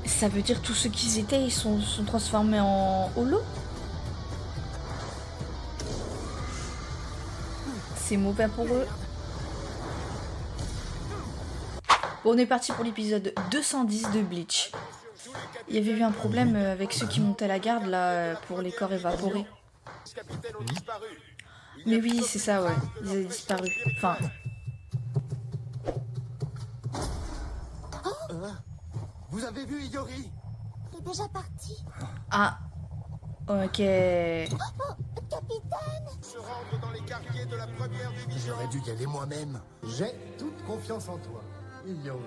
Ça veut dire tous ceux qu'ils étaient, ils sont transformés en holo? C'est mauvais pour eux. Bon, on est parti pour l'épisode 210 de Bleach. Il y avait eu un problème avec ceux qui montaient la garde là pour les corps évaporés. Mais oui, c'est ça, ouais. Ils avaient disparu. Enfin, Vous avez vu Iori? Il est déjà parti. ah, ok. Capitaine! Se rendre dans les quartiers de la première division. J'aurais dû y aller moi-même. J'ai toute confiance en toi. Iori.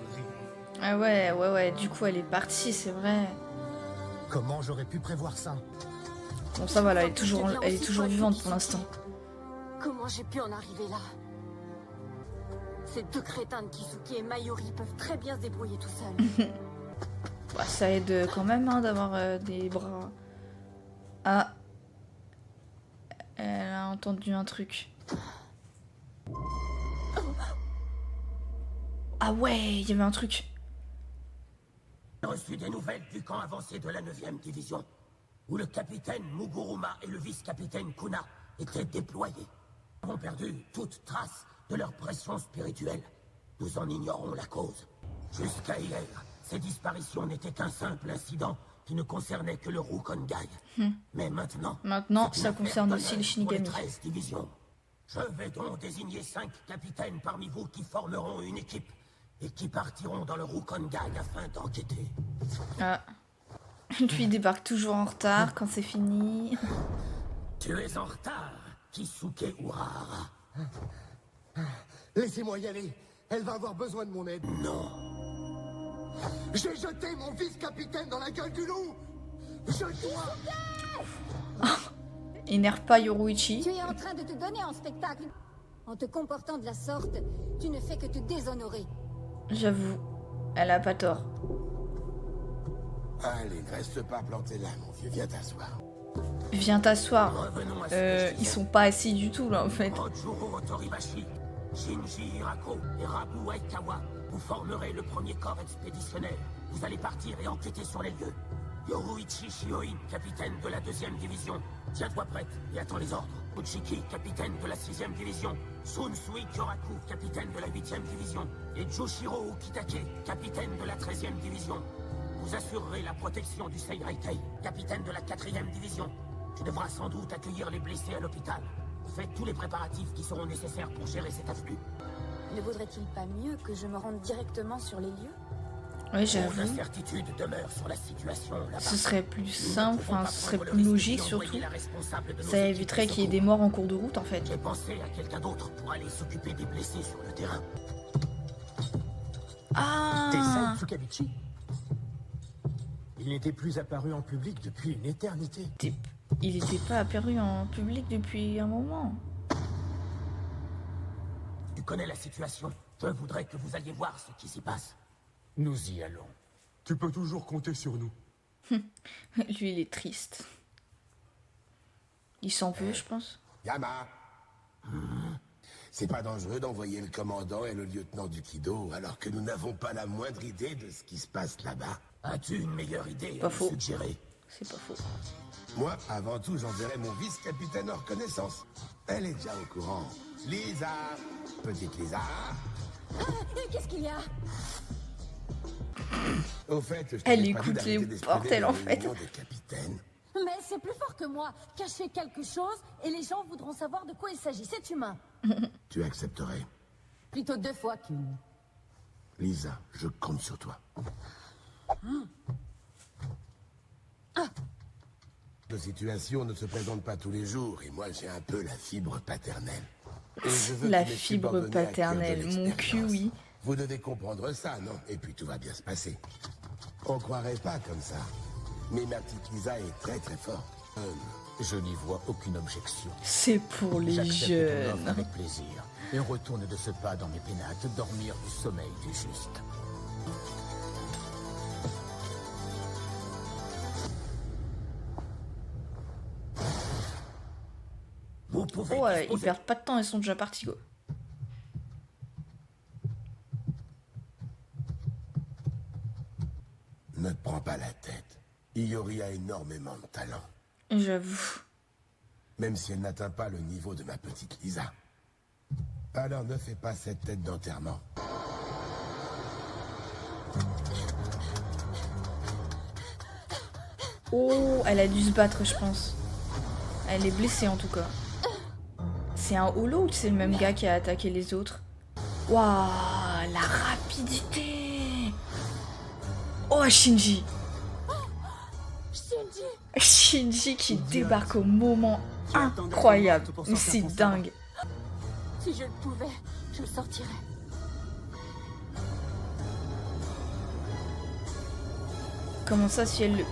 Ah ouais, du coup elle est partie, c'est vrai. Comment j'aurais pu prévoir ça? Bon, ça va, là, elle est toujours vivante pour l'instant. Comment j'ai pu en arriver là? Ces deux crétins de Kisuke et Mayuri peuvent très bien se débrouiller tout seuls. Bah, ça aide quand même hein, d'avoir des bras. Ah, elle a entendu un truc. Ah ouais, il y avait un truc. J'ai reçu des nouvelles du camp avancé de la 9e division, où le capitaine Muguruma et le vice-capitaine Kuna étaient déployés. Nous avons perdu toute trace de leur pression spirituelle. Nous en ignorons la cause. Jusqu'à hier, ces disparitions n'étaient qu'un simple incident qui ne concernait que le Rukongai. Mais maintenant, c'est Ça une concerne affaire aussi les d'honneur pour Shinigami. 13 divisions. Je vais donc désigner 5 capitaines parmi vous qui formeront une équipe et qui partiront dans le Rukongai afin d'enquêter. Ah. Lui il débarque toujours en retard quand c'est fini. Tu es en retard, Kisuke Urahara. Laissez-moi y aller. Elle va avoir besoin de mon aide. Non. J'ai jeté mon vice-capitaine dans la gueule du loup. Je dois... Énerve pas Yoruichi. Tu es en train de te donner en spectacle. En te comportant de la sorte, tu ne fais que te déshonorer. J'avoue, elle a pas tort. Allez, ne reste pas planté là, mon vieux. Viens t'asseoir. Viens t'asseoir. Revenons à ce que je Ils disais. sont pas assis du tout là en fait. Ojuro Toribashi, Shinji Hirako et Rabu Aikawa, vous formerez le premier corps expéditionnaire. Vous allez partir et enquêter sur les lieux. Yoruichi Shioin, capitaine de la 2e division. Tiens-toi prête et attends les ordres. Uchiki, capitaine de la 6e division. Sunsui Kyoraku, capitaine de la 8e division. Et Joshiro Ukitake, capitaine de la 13e division. Vous assurerez la protection du Seireikei, capitaine de la 4e division. Tu devras sans doute accueillir les blessés à l'hôpital. Faites tous les préparatifs qui seront nécessaires pour gérer cet afflux. Ne vaudrait-il pas mieux que je me rende directement sur les lieux? Oui, Trop j'avoue. d'incertitude demeure sur la situation là-bas. Ce serait plus Nous ne simple, pouvons enfin pas ce serait prendre le plus risque logique d'y envoyer surtout. la responsable de nos Ça équipes éviterait de qu'il y ait des secours. morts en cours de route en fait. J'ai pensé à quelqu'un d'autre pour aller s'occuper des blessés sur le terrain. Ah, Tsukabichi. Il n'était plus apparu en public depuis une éternité. il était pas apparu en public depuis un moment. Tu connais la situation. Je voudrais que vous alliez voir ce qui s'y passe. Nous y allons. Tu peux toujours compter sur nous. Lui il est triste. Il s'en veut je pense. Yama. C'est pas dangereux d'envoyer le commandant et le lieutenant du Kido alors que nous n'avons pas la moindre idée de ce qui se passe là-bas. As-tu une meilleure idée Pas à me faux. suggérer? C'est pas faux. Moi, avant tout, j'enverrai mon vice-capitaine en reconnaissance. Elle est déjà au courant. Lisa. Petite Lisa. Qu'est-ce qu'il y a? Au fait, je Elle t'avais pas dit écoute d'arrêter les d'espionner portels, les en fait. réunions des capitaines. Mais c'est plus fort que moi. Cacher quelque chose et les gens voudront savoir de quoi il s'agit. C'est humain. Tu accepterais. Plutôt 2 fois qu'une. Lisa, je compte sur toi. La situation ne se présente pas tous les jours et moi j'ai un peu la fibre paternelle. Et je veux La que mes fibre subordonnés acquièrent de paternelle, mon cul l'expérience. oui. Vous devez comprendre ça, non? Et puis tout va bien se passer. On croirait pas comme ça. Mais ma petite Lisa est très très forte. Je n'y vois aucune objection. C'est pour les J'accepte ton offre jeunes. avec plaisir et retourne de ce pas dans mes pénates dormir du sommeil du juste. Vous pouvez Oh, ils disposer- perdent pas de temps, ils sont déjà partis go. Ne te prends pas la tête. Iori a énormément de talent. J'avoue. Même si elle n'atteint pas le niveau de ma petite Lisa. Alors ne fais pas cette tête d'enterrement. Oh, elle a dû se battre, je pense. Elle est blessée en tout cas. C'est un holo ou c'est le même gars qui a attaqué les autres? Waouh, la rapidité! Oh, Shinji! Shinji qui débarque au moment incroyable. C'est dingue. Si je le pouvais, je le sortirais. Comment ça si elle...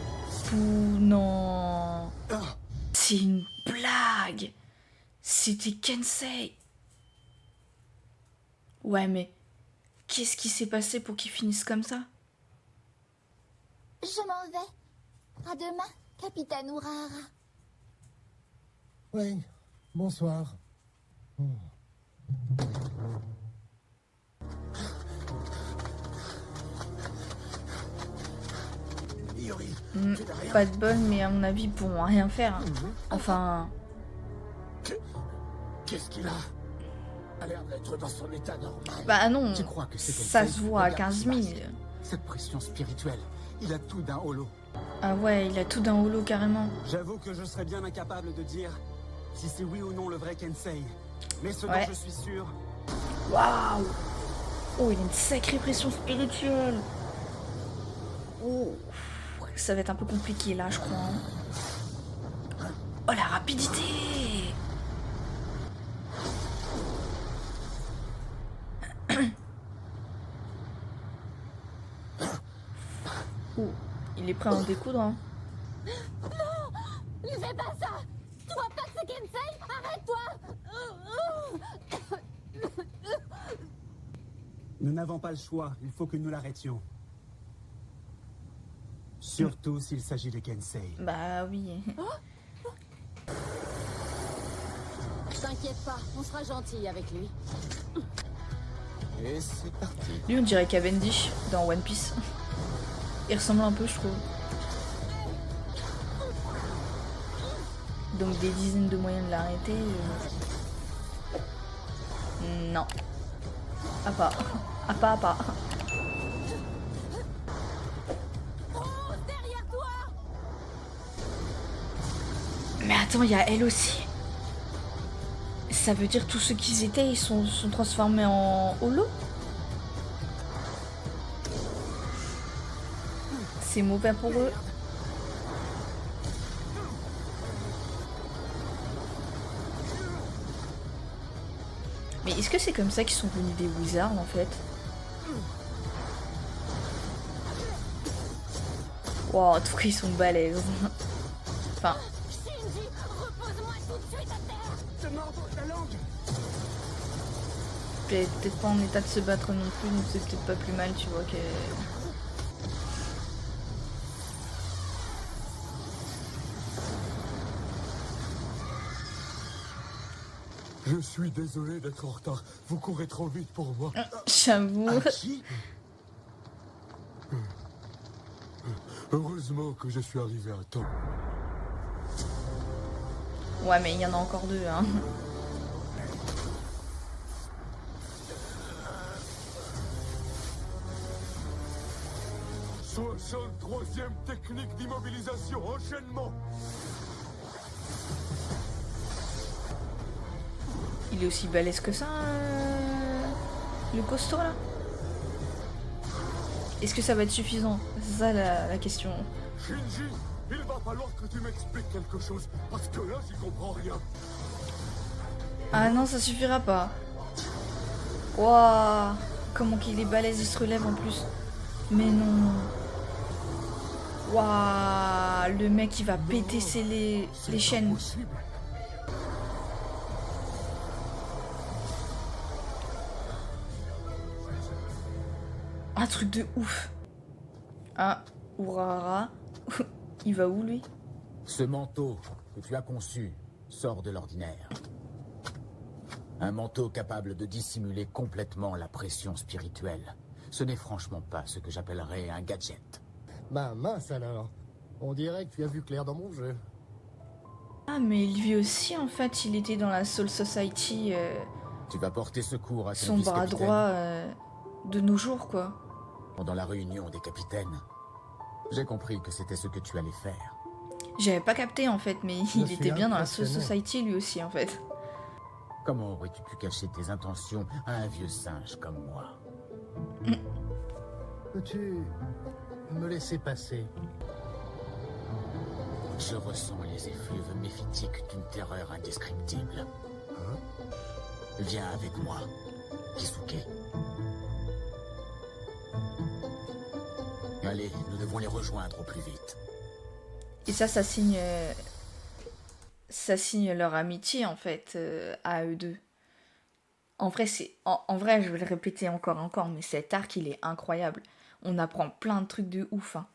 Ouh, non. C'est une blague. C'était Kensei. Ouais, mais qu'est-ce qui s'est passé pour qu'il finisse comme ça? Je m'en vais. À demain, capitaine Urahara. Oui, bonsoir. Iori, Pas de bol, mais à mon avis, ils pourront rien faire. Hein. Enfin... qu'est-ce qu'il a? A l'air d'être dans son état normal. Bah non, Tu crois que c'est ça Kensei? se voit à Regarde 15 ce qui 000. passe. Cette pression spirituelle, il a tout d'un holo. Ah ouais, il a tout d'un holo carrément. J'avoue que je serais bien incapable de dire si c'est oui ou non le vrai Kensei. Mais ce Ouais. dont je suis sûr, Waouh! Oh, il a une sacrée pression spirituelle. Oh, ça va être un peu compliqué là, je crois. Hein. Oh, la rapidité! Oh, il est prêt à en découdre. Hein. Ne fais pas ça. Tu vois pas que c'est Kensei? Arrête-toi. nous n'avons pas le choix. Il faut que nous l'arrêtions. Surtout s'il s'agit de Kensei. Bah oui. T'inquiète pas, on sera gentil avec lui. Et c'est parti. Lui, on dirait Cavendish dans One Piece. Il ressemble un peu, je trouve. Donc des dizaines de moyens de l'arrêter. Non. À pas. À pas, à pas. Mais attends, il y a elle aussi. Ça veut dire tous ceux qu'ils étaient, ils sont transformés en holo? C'est mauvais pour eux. Mais est-ce que c'est comme ça qu'ils sont devenus des wizards en fait? Wow, en tout cas ils sont balèzes. Enfin, Shinji, repose-moi tout de suite à terre. Te mordre la langue. peut-être pas en état de se battre non plus, donc c'est peut-être pas plus mal, tu vois, que... Je suis désolé d'être en retard. Vous courez trop vite pour moi. J'avoue. Heureusement que je suis arrivé à temps. Ouais, mais il y en a encore deux, hein. « 63e technique d'immobilisation, enchaînement !» Il est aussi balèze que ça, le costaud là. Est-ce que ça va être suffisant? C'est ça la question. Shinji, il va falloir que tu m'expliques quelque chose, parce que là, j'y comprends rien. Ah non, ça suffira pas. Waouh, comment qu'il est balèze, il se relève en plus. Mais non. Waouh, le mec il va péter les chaînes. Possible. Un truc de ouf. Ah, Urahara. Il va où lui? Ce manteau que tu as conçu sort de l'ordinaire. Un manteau capable de dissimuler complètement la pression spirituelle. Ce n'est franchement pas ce que j'appellerais un gadget. Bah mince alors. On dirait que tu as vu clair dans mon jeu. Ah, mais lui aussi, en fait, il était dans la Soul Society, Tu vas porter secours à ton son bras vice-capitaine droit de nos jours, quoi. pendant la réunion des capitaines. J'ai compris que c'était ce que tu allais faire. J'avais pas capté, en fait, mais il suis était bien dans la Soul impressionné. Society, lui aussi, en fait. Comment aurais-tu pu cacher tes intentions à un vieux singe comme moi? Peux-tu me laisser passer? Je ressens les effluves méphitiques d'une terreur indescriptible. Viens avec moi, Kisuke. Allez, nous devons les rejoindre au plus vite. Et ça signe leur amitié, en fait, à eux deux. En vrai, en vrai, je vais le répéter encore, mais cet arc, il est incroyable. On apprend plein de trucs de ouf, hein.